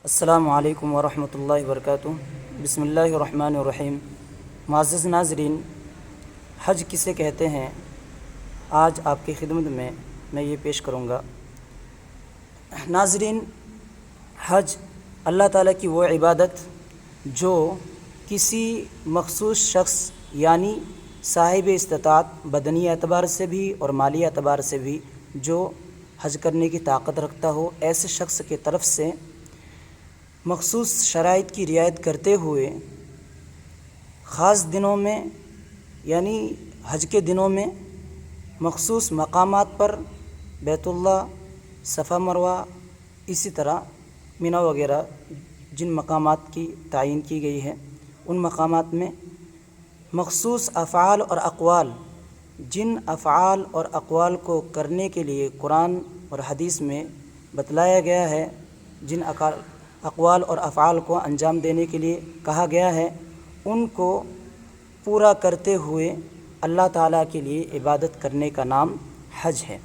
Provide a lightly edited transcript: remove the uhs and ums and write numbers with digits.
السلام علیکم ورحمۃ اللہ وبرکاتہ۔ بسم اللہ الرحمن الرحیم۔ معزز ناظرین، حج کسے کہتے ہیں، آج آپ کی خدمت میں یہ پیش کروں گا۔ ناظرین، حج اللہ تعالیٰ کی وہ عبادت جو کسی مخصوص شخص یعنی صاحب استطاعت بدنی اعتبار سے بھی اور مالی اعتبار سے بھی جو حج کرنے کی طاقت رکھتا ہو، ایسے شخص کی طرف سے مخصوص شرائط کی رعایت کرتے ہوئے خاص دنوں میں یعنی حج کے دنوں میں مخصوص مقامات پر بیت اللہ، صفا مروہ، اسی طرح مینا وغیرہ جن مقامات کی تعین کی گئی ہے، ان مقامات میں مخصوص افعال اور اقوال، جن افعال اور اقوال کو کرنے کے لیے قرآن اور حدیث میں بتلایا گیا ہے، جن اقوال اور افعال کو انجام دینے کے لیے کہا گیا ہے، ان کو پورا کرتے ہوئے اللہ تعالیٰ کے لیے عبادت کرنے کا نام حج ہے۔